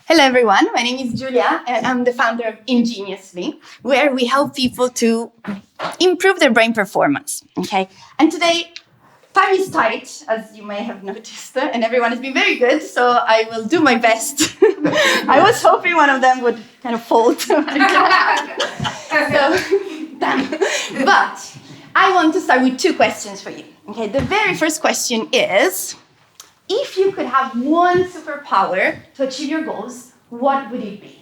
Hello everyone, my name is Julia and I'm the founder of inGeniusly, where we help people to improve their brain performance, okay? And today, time is tight, as you may have noticed, and everyone has been very good, so I will do my best. I was hoping one of them would kind of fold. But I want to start with two questions for you, okay? The very first question is, if you could have one superpower to achieve your goals, what would it be?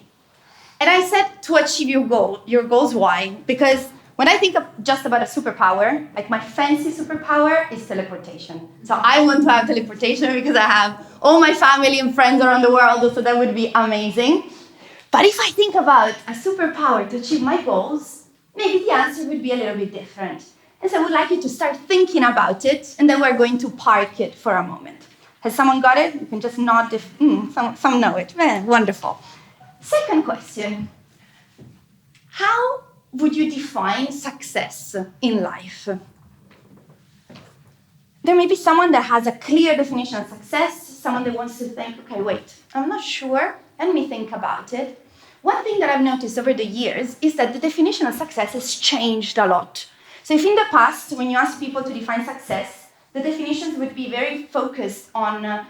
And I said to achieve your goals, why? Because when I think of just about a superpower, like my fancy superpower is teleportation. So I want to have teleportation because I have all my family and friends around the world, so that would be amazing. But if I think about a superpower to achieve my goals, maybe the answer would be a little bit different. And so I would like you to start thinking about it, and then we're going to park it for a moment. Has someone got it? You can just nod if some know it. Wonderful. Second question. How would you define success in life? There may be someone that has a clear definition of success, someone that wants to think, okay, wait, I'm not sure. Let me think about it. One thing that I've noticed over the years is that the definition of success has changed a lot. So if in the past, when you ask people to define success, the definitions would be very focused on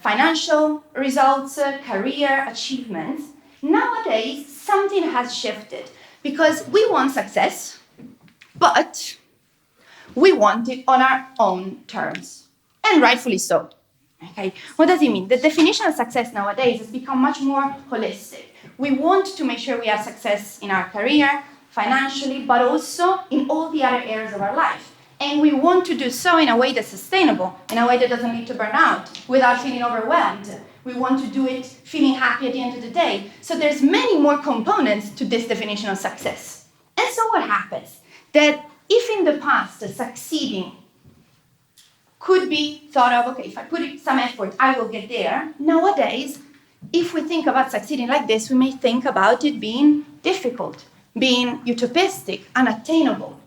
financial results, career achievements. Nowadays, something has shifted because we want success, but we want it on our own terms, and rightfully so. Okay, what does it mean? The definition of success nowadays has become much more holistic. We want to make sure we have success in our career, financially, but also in all the other areas of our life. And we want to do so in a way that's sustainable, in a way that doesn't lead to burnout, without feeling overwhelmed. We want to do it feeling happy at the end of the day. So there's many more components to this definition of success. And so what happens? That if in the past succeeding could be thought of, okay, if I put in some effort, I will get there. Nowadays, if we think about succeeding like this, we may think about it being difficult, being utopistic, unattainable.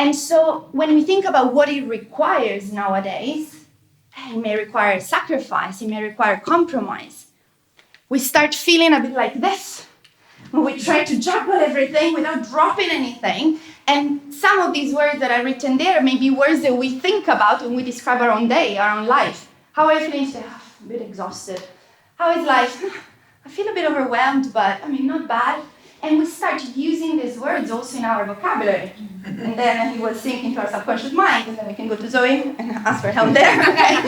And so when we think about what it requires nowadays, it may require sacrifice, it may require compromise. We start feeling a bit like this. We try to juggle everything without dropping anything. And some of these words that are written there may be words that we think about when we describe our own day, our own life. How are you feeling today? Oh, I'm a bit exhausted. How is life? I feel a bit overwhelmed, but not bad. And we start using these words also in our vocabulary. And then we will sink into our subconscious mind, and then we can go to Zoe and ask for help there, okay?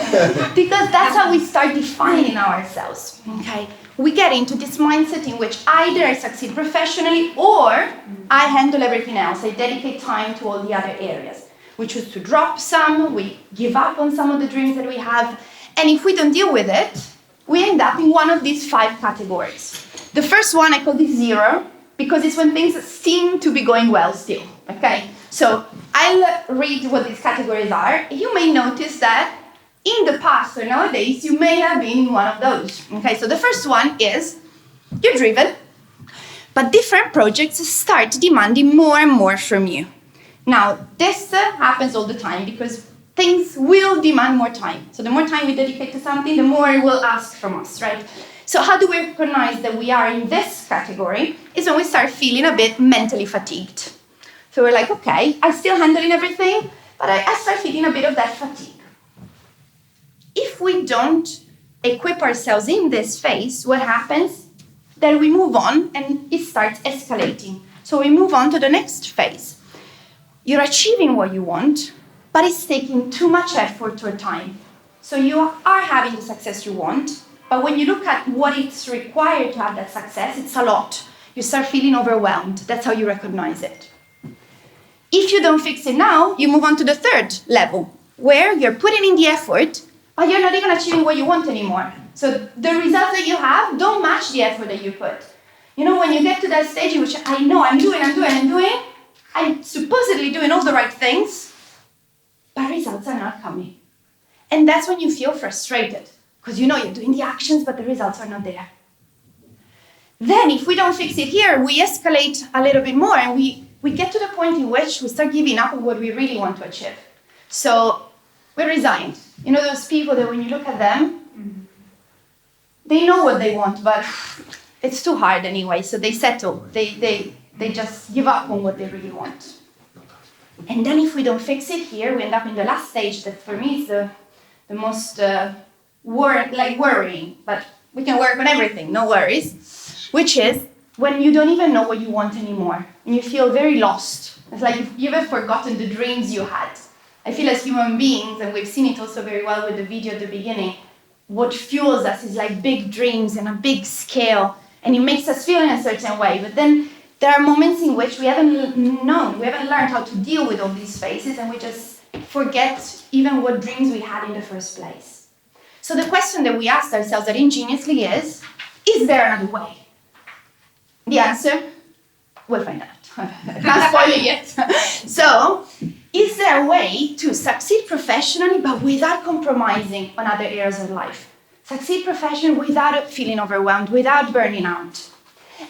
Because that's how we start defining ourselves, okay? We get into this mindset in which either I succeed professionally or I handle everything else. I dedicate time to all the other areas. We choose to drop some, we give up on some of the dreams that we have, and if we don't deal with it, we end up in one of these 5 categories. The first one, I call this 0, because it's when things seem to be going well still, okay? So I'll read what these categories are. You may notice that in the past or nowadays, you may have been in one of those, okay? So the first one is, you're driven, but different projects start demanding more and more from you. Now, this happens all the time because things will demand more time. So the more time we dedicate to something, the more it will ask from us, right? So how do we recognize that we are in this category? Is when we start feeling a bit mentally fatigued. So we're like, okay, I'm still handling everything, but I start feeling a bit of that fatigue. If we don't equip ourselves in this phase, what happens? Then we move on and it starts escalating. So we move on to the next phase. You're achieving what you want, but it's taking too much effort or time. So you are having the success you want, but when you look at what it's required to have that success, it's a lot. You start feeling overwhelmed. That's how you recognize it. If you don't fix it now, you move on to the third level, where you're putting in the effort, but you're not even achieving what you want anymore. So the results that you have don't match the effort that you put. When you get to that stage in which I know I'm supposedly doing all the right things, but results are not coming. And that's when you feel frustrated. Because you're doing the actions, but the results are not there. Then if we don't fix it here, we escalate a little bit more and we get to the point in which we start giving up on what we really want to achieve. So we're resigned. Those people that when you look at them, they know what they want, but it's too hard anyway, so they settle. They just give up on what they really want. And then if we don't fix it here, we end up in the last stage that for me is the most worrying, but we can work on everything, no worries, which is when you don't even know what you want anymore, and you feel very lost. It's like you've even forgotten the dreams you had. I feel as human beings, and we've seen it also very well with the video at the beginning, what fuels us is like big dreams and a big scale, and it makes us feel in a certain way. But then there are moments in which we haven't learned how to deal with all these phases, and we just forget even what dreams we had in the first place. So the question that we asked ourselves at inGeniusly is there another way? The answer, we'll find out. I can't spoil it yet. So, is there a way to succeed professionally but without compromising on other areas of life? Succeed professionally without feeling overwhelmed, without burning out.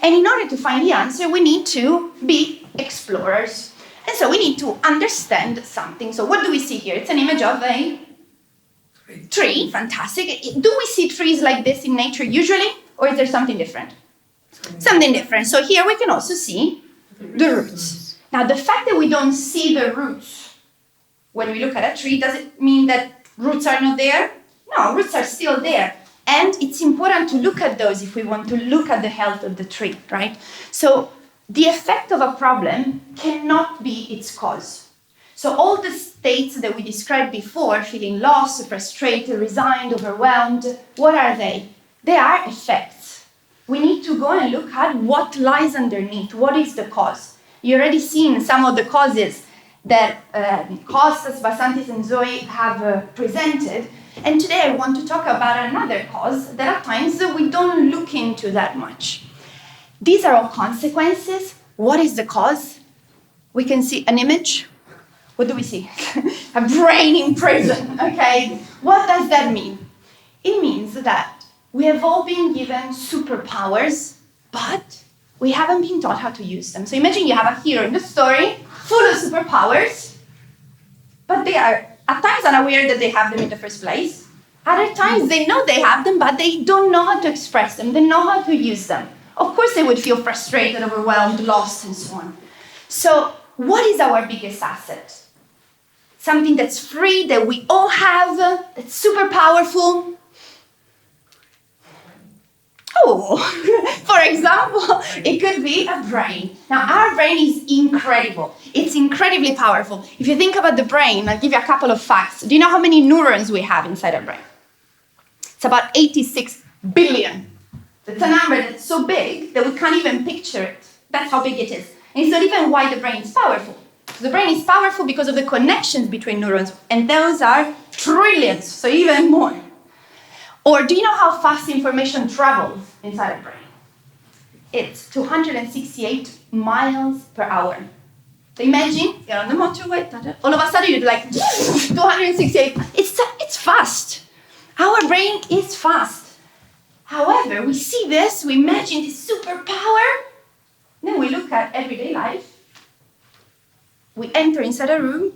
And in order to find the answer, we need to be explorers. And so we need to understand something. So what do we see here? It's an image of a tree. Fantastic. Do we see trees like this in nature usually? Or is there something different? Something different. So here we can also see the roots. Now, the fact that we don't see the roots when we look at a tree, does it mean that roots are not there? No, roots are still there. And it's important to look at those if we want to look at the health of the tree, right? So the effect of a problem cannot be its cause. So all the states that we described before, feeling lost, frustrated, resigned, overwhelmed, what are they? They are effects. We need to go and look at what lies underneath, what is the cause. You already seen some of the causes that Kostas, Vasantis, and Zoe have presented. And today I want to talk about another cause that at times we don't look into that much. These are all consequences. What is the cause? We can see an image. What do we see? A brain in prison, okay? What does that mean? It means that we have all been given superpowers, but we haven't been taught how to use them. So imagine you have a hero in the story, full of superpowers, but they are at times unaware that they have them in the first place. Other times they know they have them, but they don't know how to express them. They know how to use them. Of course they would feel frustrated, overwhelmed, lost, and so on. So what is our biggest asset? Something that's free, that we all have, that's super powerful. Oh, for example, it could be a brain. Now, our brain is incredible. It's incredibly powerful. If you think about the brain, I'll give you a couple of facts. Do you know how many neurons we have inside our brain? It's about 86 billion. It's a number that's so big that we can't even picture it. That's how big it is. And it's not even why the brain is powerful. The brain is powerful because of the connections between neurons, and those are trillions, so even more. Or do you know how fast information travels inside a brain? It's 268 miles per hour. So imagine you're on the motorway, all of a sudden you're like 268. It's fast. Our brain is fast. However, we see this, we imagine this superpower, then we look at everyday life. We enter inside a room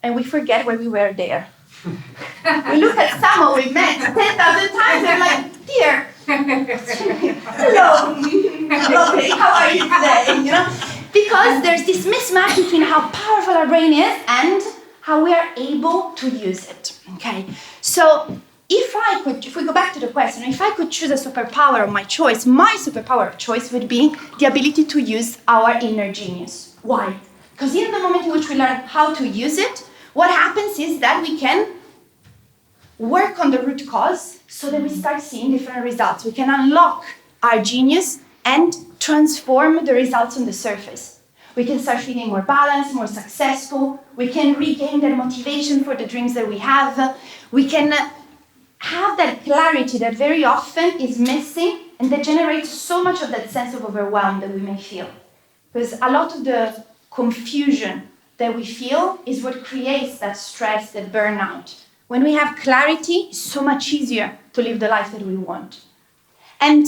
and we forget why we were there. We look at someone we met 10,000 times and we're like, dear, hello, lovely, how are you today? You know? Because there's this mismatch between how powerful our brain is and how we are able to use it. Okay? So if we go back to the question, if I could choose a superpower of my choice, my superpower of choice would be the ability to use our inner genius. Why? Because in the moment in which we learn how to use it, what happens is that we can work on the root cause so that we start seeing different results. We can unlock our genius and transform the results on the surface. We can start feeling more balanced, more successful. We can regain that motivation for the dreams that we have. We can have that clarity that very often is missing and that generates so much of that sense of overwhelm that we may feel. Because a lot of the confusion that we feel is what creates that stress, that burnout. When we have clarity, it's so much easier to live the life that we want. And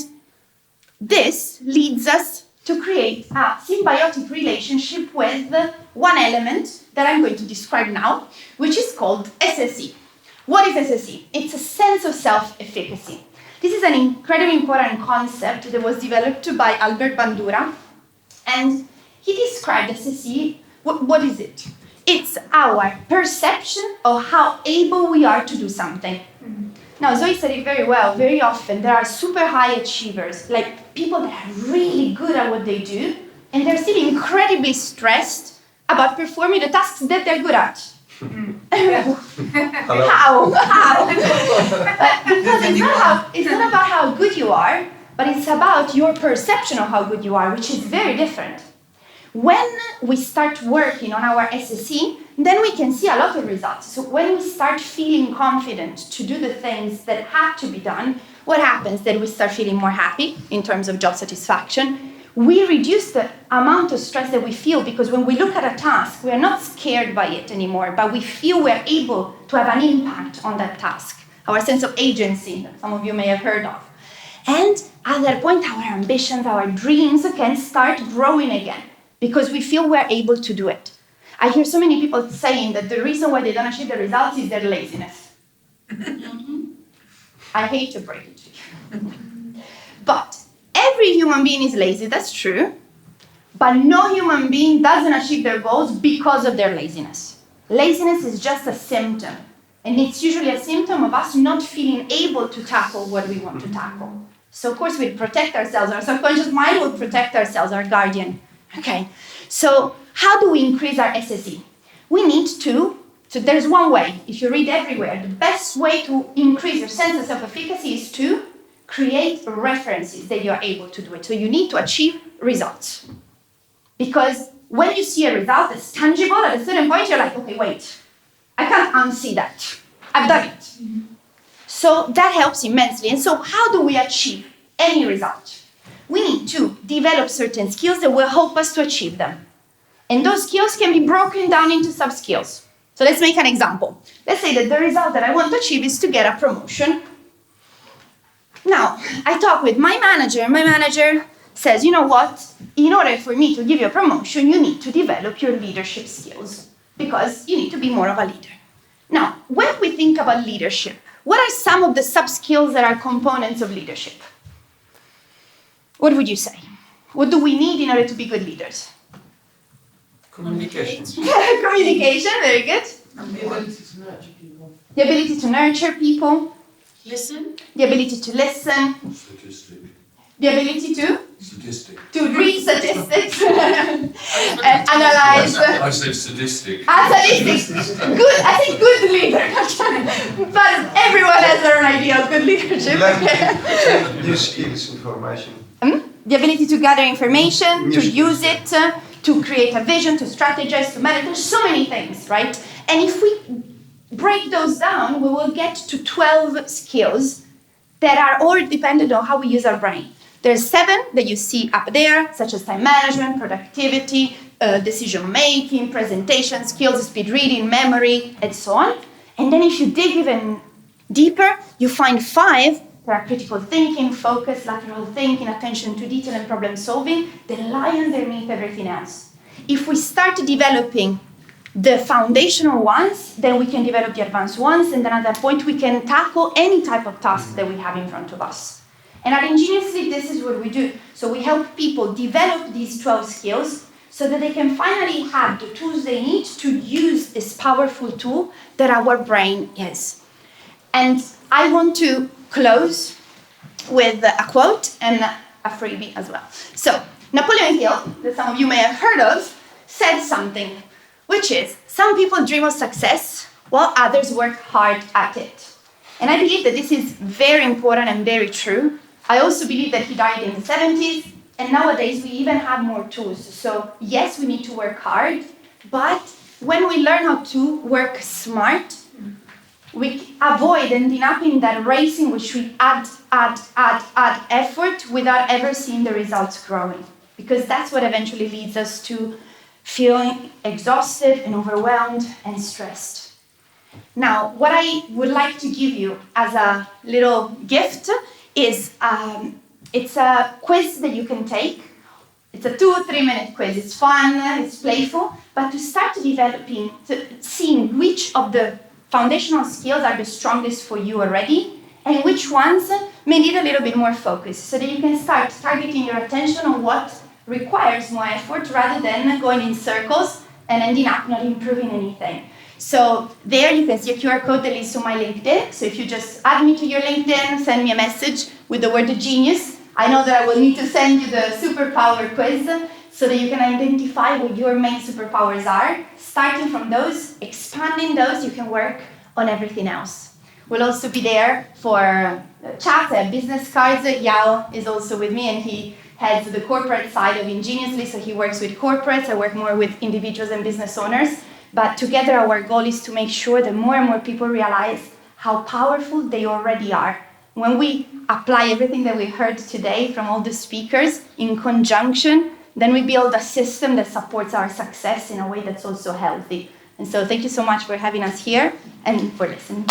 this leads us to create a symbiotic relationship with one element that I'm going to describe now, which is called SSE. What is SSE? It's a sense of self-efficacy. This is an incredibly important concept that was developed by Albert Bandura, and he described SSE. What is it? It's our perception of how able we are to do something. Now, Zoe said it very well. Very often, there are super high achievers, like people that are really good at what they do, and they're still incredibly stressed about performing the tasks that they're good at. How? Because it's not about how good you are, but it's about your perception of how good you are, which is very different. When we start working on our SSE, then we can see a lot of results. So when we start feeling confident to do the things that have to be done, what happens? Then we start feeling more happy in terms of job satisfaction. We reduce the amount of stress that we feel, because when we look at a task, we are not scared by it anymore, but we feel we're able to have an impact on that task. Our sense of agency, that some of you may have heard of. And at that point, our ambitions, our dreams can start growing again, because we feel we're able to do it. I hear so many people saying that the reason why they don't achieve the results is their laziness. I hate to break it to you. But every human being is lazy, that's true. But no human being doesn't achieve their goals because of their laziness. Laziness is just a symptom. And it's usually a symptom of us not feeling able to tackle what we want to tackle. So of course we protect ourselves. Our subconscious mind will protect ourselves, our guardian. Okay, so how do we increase our SSE? We need to, so there's one way. If you read everywhere, the best way to increase your sense of self-efficacy is to create references that you're able to do it. So you need to achieve results. Because when you see a result that's tangible, at a certain point you're like, okay, wait, I can't unsee that. I've done it. So that helps immensely. And so how do we achieve any result? We need to develop certain skills that will help us to achieve them. And those skills can be broken down into sub-skills. So let's make an example. Let's say that the result that I want to achieve is to get a promotion. Now, I talk with my manager. My manager says, you know what? In order for me to give you a promotion, you need to develop your leadership skills, because you need to be more of a leader. Now, when we think about leadership, what are some of the sub-skills that are components of leadership? What would you say? What do we need in order to be good leaders? Communication. Communication, very good. The ability to nurture people. The ability to nurture people. Listen. The ability to listen. Statistic. The ability to? Statistic. To read statistics. And analyze. I said statistic. Statistics. Good. I think good leader. But everyone has their own idea of good leadership. New skills, information. The ability to gather information, to use it, to create a vision, to strategize, to manage. There's so many things, right? And if we break those down, we will get to 12 skills that are all dependent on how we use our brain. There's 7 that you see up there, such as time management, productivity, decision-making, presentation skills, speed reading, memory, and so on. And then if you dig even deeper, you find 5 that are critical thinking, focus, lateral thinking, attention to detail, and problem solving that lie underneath everything else. If we start developing the foundational ones, then we can develop the advanced ones, and then at that point we can tackle any type of task that we have in front of us. And at inGeniusly, this is what we do. So we help people develop these 12 skills so that they can finally have the tools they need to use this powerful tool that our brain is. And I want to close with a quote and a freebie as well. So Napoleon Hill, that some of you may have heard of, said something, which is, some people dream of success while others work hard at it. And I believe that this is very important and very true. I also believe that he died in the 70s, and nowadays we even have more tools. So yes, we need to work hard, but when we learn how to work smart, we avoid ending up in that race in which we add effort without ever seeing the results growing. Because that's what eventually leads us to feeling exhausted and overwhelmed and stressed. Now, what I would like to give you as a little gift is it's a quiz that you can take. It's a 2 or 3 minute quiz. It's fun, it's playful, but to start developing, seeing which of the foundational skills are the strongest for you already, and which ones may need a little bit more focus, so that you can start targeting your attention on what requires more effort rather than going in circles and ending up not improving anything. So there you can see a QR code that leads to my LinkedIn. So if you just add me to your LinkedIn, send me a message with the word genius, I know that I will need to send you the superpower quiz so that you can identify what your main superpowers are. Starting from those, expanding those, you can work on everything else. We'll also be there for chat and business cards. Yao is also with me, and he heads the corporate side of inGeniusly, so he works with corporates. I work more with individuals and business owners. But together our goal is to make sure that more and more people realize how powerful they already are. When we apply everything that we heard today from all the speakers in conjunction, then we build a system that supports our success in a way that's also healthy. And so thank you so much for having us here and for listening.